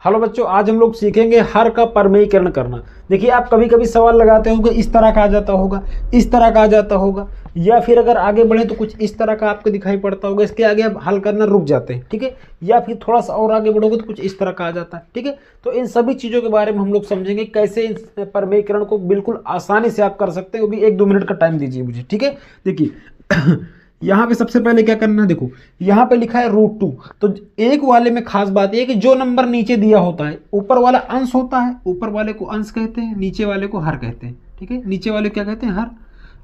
Hello बच्चों, आज हम लोग सीखेंगे हर का परमेयीकरण करना। देखिए, आप कभी कभी सवाल लगाते होंगे, इस तरह का आ जाता होगा, इस तरह का आ जाता होगा, या फिर अगर आगे बढ़े तो कुछ इस तरह का आपको दिखाई पड़ता होगा। इसके आगे आप हल करना रुक जाते हैं, ठीक है। या फिर थोड़ा सा और आगे बढ़ोगे तो कुछ इस तरह का आ जाता है, ठीक है। तो इन सभी चीज़ों के बारे में हम लोग समझेंगे, कैसे इस परमेयीकरण को बिल्कुल आसानी से आप कर सकते हैं। वो भी 1-2 मिनट का टाइम दीजिए मुझे, ठीक है। देखिए यहाँ पे सबसे पहले क्या करना है, देखो यहाँ पे लिखा है √2। तो एक वाले में खास बात यह है कि जो नंबर नीचे दिया होता है, ऊपर वाला अंश होता है, ऊपर वाले को अंश कहते हैं, नीचे वाले को हर कहते हैं, ठीक है। नीचे वाले क्या कहते हैं, हर।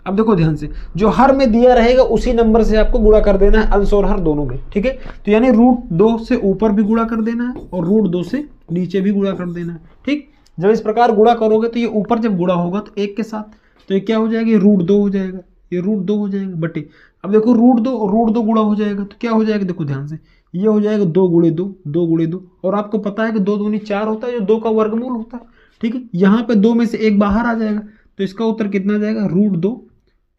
अब देखो ध्यान से, जो हर में दिया रहेगा उसी नंबर से आपको गुणा कर देना है, अंश और हर दोनों में, ठीक है। तो यानी √2 से ऊपर भी गुणा कर देना है और √2 से नीचे भी गुणा कर देना है, ठीक। जब इस प्रकार गुणा करोगे तो ये ऊपर जब गुणा होगा तो 1 के साथ, तो ये क्या हो जाएगा, ये √2 हो जाएगा, ये √2 हो जाएगा बटे। अब देखो √2 गुणा हो जाएगा तो क्या हो जाएगा, देखो ध्यान से, ये हो जाएगा 2 गुणे 2, 2 गुणे 2। और आपको पता है कि 2 दूनी 4 होता है, जो 2 का वर्गमूल होता है, ठीक है। यहाँ पे 2 में से 1 बाहर आ जाएगा, तो इसका उत्तर कितना आ जाएगा, √2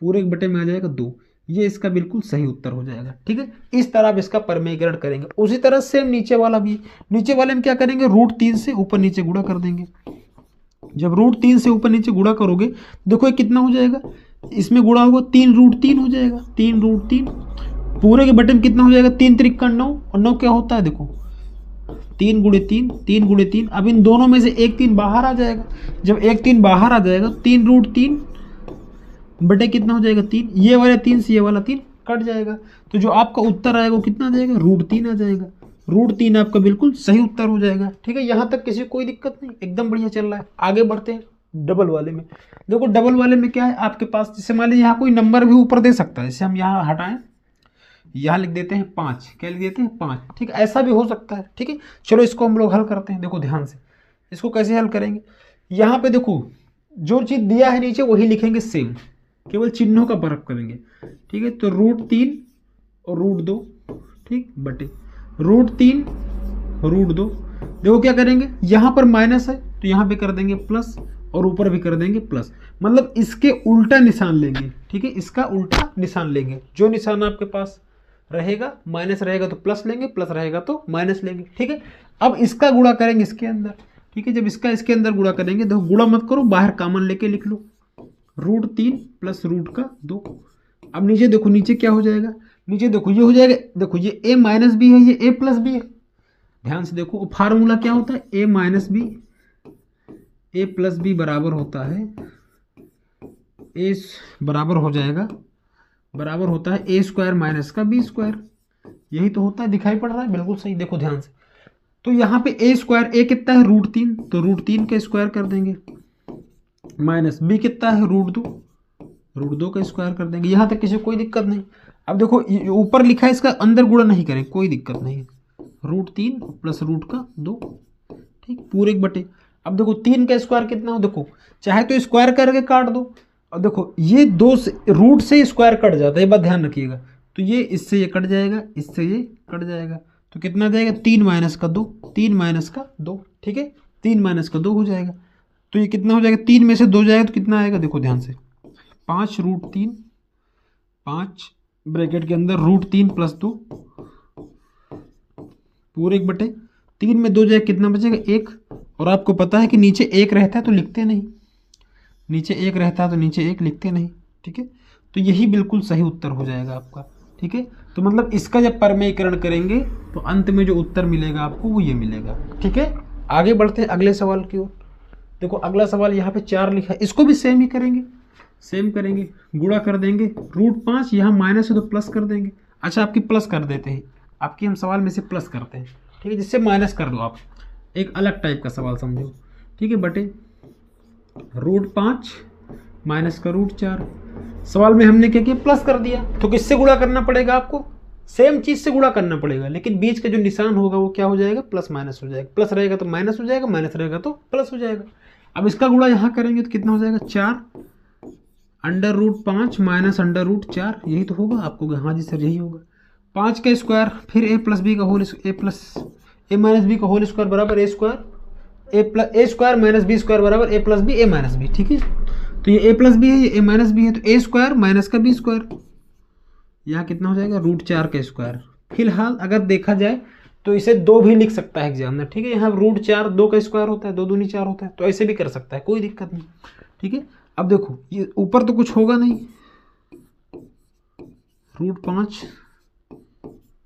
पूरे एक बटे में आ जाएगा 2। ये इसका बिल्कुल सही उत्तर हो जाएगा, ठीक है। इस तरह आप इसका परमेयीकरण करेंगे। उसी तरह सेम नीचे वाला भी, नीचे वाले में क्या करेंगे, √3 से ऊपर नीचे गुणा कर देंगे। जब √3 से ऊपर नीचे गुणा करोगे, देखो ये कितना हो जाएगा, इसमें गुणा होगा 3√3 हो जाएगा, 3√3 पूरे के बटे में कितना हो जाएगा, 3 त्रिक 9, और 9 क्या होता है, देखो 3 गुणे 3, 3 गुणे 3। अब इन दोनों में से एक 3 बाहर आ जाएगा। जब एक 3 बाहर आ जाएगा, 3√3 बटे कितना हो जाएगा, 3। ये वाला 3 से ये वाला 3 कट जाएगा, तो जो आपका उत्तर आएगा वो कितना आ जाएगा, √3 आ जाएगा। √3 आपका बिल्कुल सही उत्तर हो जाएगा, ठीक है। यहाँ तक किसी कोई दिक्कत नहीं, एकदम बढ़िया चल रहा है। आगे बढ़ते हैं डबल वाले में। देखो डबल वाले में क्या है आपके पास, जैसे मान लीजिए यहाँ कोई नंबर भी ऊपर दे सकता है, जैसे हम यहाँ हटाएं, यहाँ लिख देते हैं 5, क्या लिख देते हैं 5, ठीक है। ऐसा भी हो सकता है, ठीक है। चलो इसको हम लोग हल करते हैं। देखो ध्यान से, इसको कैसे हल करेंगे, यहाँ पे देखो जो चीज़ दिया है नीचे वही लिखेंगे सेम, केवल चिन्हों का फर्क करेंगे, ठीक है। तो √3 और √2, ठीक, बटे √3 √2। देखो क्या करेंगे, यहाँ पर माइनस है तो यहाँ पे कर देंगे प्लस, और ऊपर भी कर देंगे प्लस, मतलब इसके उल्टा निशान लेंगे, ठीक है। इसका उल्टा निशान लेंगे। जो निशान आपके पास रहेगा, माइनस रहेगा तो प्लस लेंगे, प्लस रहेगा तो माइनस लेंगे, ठीक है। अब इसका गुणा करेंगे इसके अंदर, ठीक है। जब इसका इसके अंदर गुणा करेंगे, देखो गुणा मत करो, बाहर कॉमन लेके लिख लो, √3 प्लस √2। अब नीचे देखो, नीचे क्या हो जाएगा, नीचे देखो ये हो जाएगा, देखो ये a माइनस बी है, ये a प्लस बी है। ध्यान से देखो, फार्मूला क्या होता है, a minus B a plus B बराबर होता है, a बराबर हो जाएगा, बराबर होता है a² माइनस का b²। यही तो होता है, दिखाई पड़ रहा है, बिल्कुल सही। देखो ध्यान से, तो यहाँ पे a कितना है, √3, तो √3 का स्क्वायर कर देंगे, माइनस b कितना है, √2 का स्क्वायर कर देंगे। यहाँ तक किसी को कोई दिक्कत नहीं। अब देखो ऊपर लिखा है, इसका अंदर गुणा नहीं करें, कोई दिक्कत नहीं है, √3 प्लस √2, ठीक, पूरे एक बटे। अब देखो 3 का स्क्वायर कितना हो, देखो चाहे तो स्क्वायर करके काट दो, और देखो ये 2 से रूट से स्क्वायर कट जाता है, ये बात ध्यान रखिएगा। तो ये इससे ये कट जाएगा, इससे ये कट जाएगा, तो कितना जाएगा, 3 माइनस का 2, 3 माइनस का 2, ठीक है, 3 माइनस का 2 हो जाएगा। तो ये कितना हो जाएगा, 3 में से 2 जाएगा तो कितना आएगा, देखो ध्यान से, 5√3, 5 ब्रैकेट के अंदर √3 प्लस 2 पूरे एक बटे 3 में 2 जाए कितना बचेगा, 1। और आपको पता है कि नीचे 1 रहता है तो लिखते नहीं, नीचे 1 रहता है तो नीचे 1 लिखते नहीं, ठीक है। तो यही बिल्कुल सही उत्तर हो जाएगा आपका, ठीक है। तो मतलब इसका जब परमेयीकरण करेंगे तो अंत में जो उत्तर मिलेगा आपको वो ये मिलेगा, ठीक है। आगे बढ़ते हैं अगले सवाल की ओर। देखो अगला सवाल यहाँ पे 4 लिखा है, इसको भी सेम ही करेंगे, सेम करेंगे, गुणा कर देंगे, √5 यहाँ माइनस है तो प्लस कर देंगे। अच्छा आपकी प्लस कर देते हैं, आपकी हम सवाल में से प्लस करते हैं, ठीक है, जिससे माइनस कर दो आप, एक अलग टाइप का सवाल समझो, ठीक है, बटे √5 माइनस का √4। सवाल में हमने क्या किया, प्लस कर दिया, तो किससे गुणा करना पड़ेगा आपको, सेम चीज़ से गुणा करना पड़ेगा, लेकिन बीच का जो निशान होगा वो क्या हो जाएगा, प्लस माइनस हो जाएगा। प्लस रहेगा तो माइनस हो जाएगा, माइनस रहेगा तो प्लस हो जाएगा। अब इसका गुणा यहाँ करेंगे तो कितना हो जाएगा, 4 √5 माइनस √4, यही तो होगा आपको, हाँ जी सर यही होगा। 5 का स्क्वायर, फिर a माइनस बी का होल स्क्वायर बराबर a² माइनस b² बराबर a plus B a minus B, ठीक है। तो ये a प्लस बी है, ये a माइनस बी है, तो a² माइनस का b², यहाँ कितना हो जाएगा, √4 का स्क्वायर। फिलहाल अगर देखा जाए तो इसे 2 भी लिख सकता है एग्जामिनर, ठीक है। यहाँ √4 2 का स्क्वायर होता है, 2 दूनी 4 होता है, तो ऐसे भी कर सकता है, कोई दिक्कत नहीं, ठीक है। अब देखो ये ऊपर तो कुछ होगा नहीं, √5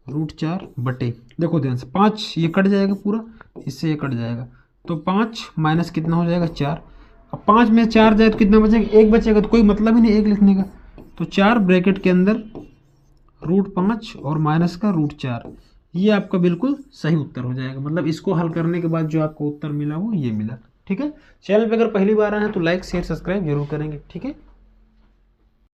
√4 बटे, देखो ध्यान से 5 ये कट जाएगा पूरा, इससे ये कट जाएगा, तो 5 माइनस कितना हो जाएगा 4। अब 5 में 4 जाए तो कितना बचेगा, 1 बचेगा, तो कोई मतलब ही नहीं 1 लिखने का, तो 4 ब्रैकेट के अंदर √5 और माइनस का √4, ये आपका बिल्कुल सही उत्तर हो जाएगा। मतलब इसको हल करने के बाद जो आपको उत्तर मिला वो ये मिला, ठीक है। चैनल पे अगर पहली बार आए हैं तो लाइक शेयर सब्सक्राइब जरूर करेंगे, ठीक है।